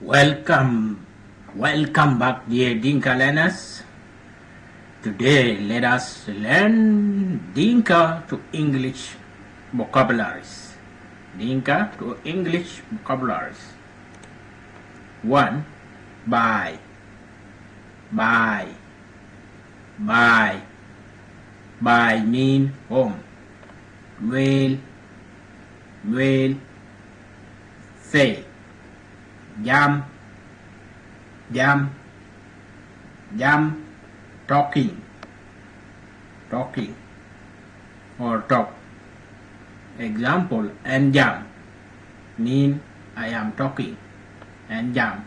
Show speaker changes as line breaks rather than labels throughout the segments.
Welcome back, dear Dinka learners. Today, let us learn Dinka to English vocabularies. Dinka to English vocabularies. 1. Buy. Buy mean home. Well. Say. Jam, talking or talk. Example, and jam mean I am talking, and jam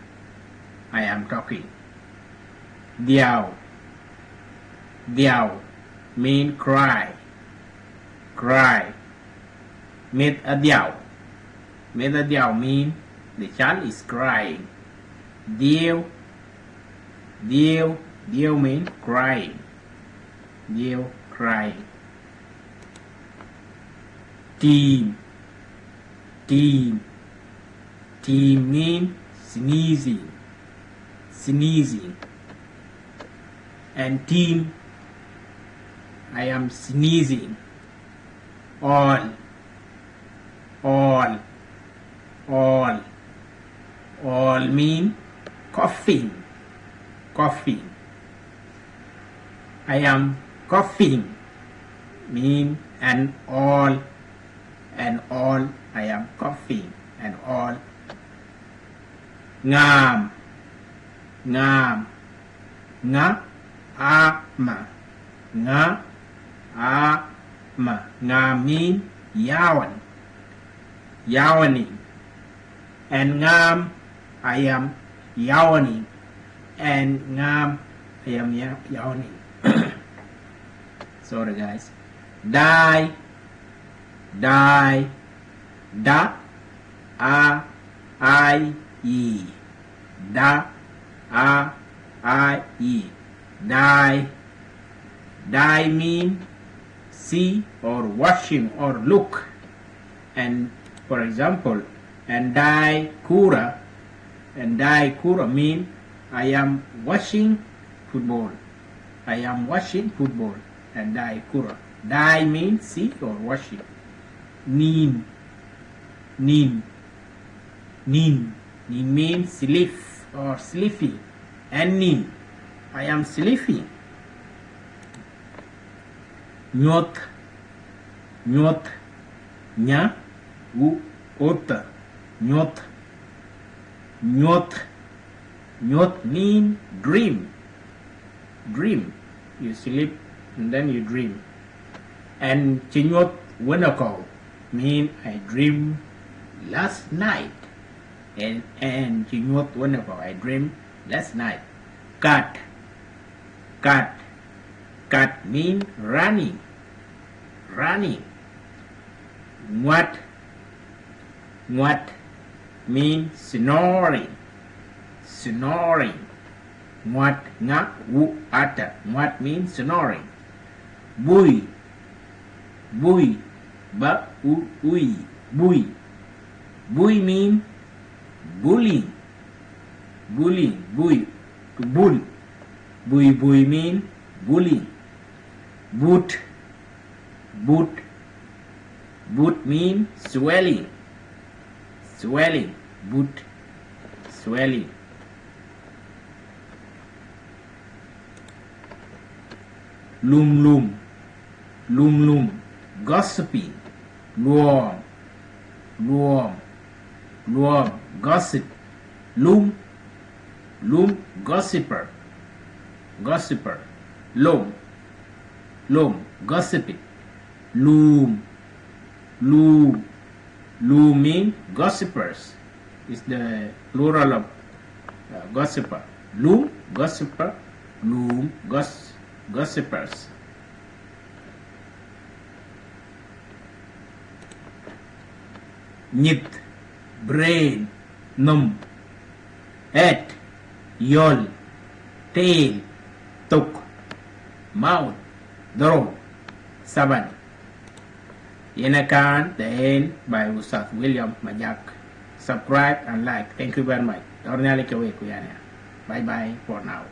I am talking. Diao mean cry. Met a diao mean the child is crying. Deal means crying. Crying. Team means sneezing. And team, I am sneezing. All mean coughing. I am coughing mean and all I am coughing and all. Ngam mean yawning, and ngam I am yawning, and ngam I am yawning. Sorry guys. Die, da, a, I, e. Da, a, I, e. Die mean see or watching or look. And for example, and die kura mean I am watching football. And die kura. Die means see or watching. Nin means sleep or sleepy. And nin, I am sleeping. Nyot nya u ota. Nyot mean dream. You sleep and then you dream. And chinyot wenako mean I dream last night. And chinyot wenako I dream last night. Cat mean running. What mean snoring. What nga wu ata. What means snoring. Bui ba ui. Bui mean bullying. Bui to bull. Bui mean bullying. Boot mean swelling. Boot swelling. Lum gossiping. Luom gossip. Lum gossiper. Lum gossiping. Loom mean gossipers. Is the plural of gossiper. Loom gossiper. Loom gossipers. Nyit brain. Num head. Yol tail. Tuk mouth. Draw. Saban. Yenakan, the end by Ustad William Majak. Subscribe and like. Thank you very much. Ornale Kawe Kuyana. Bye bye for now.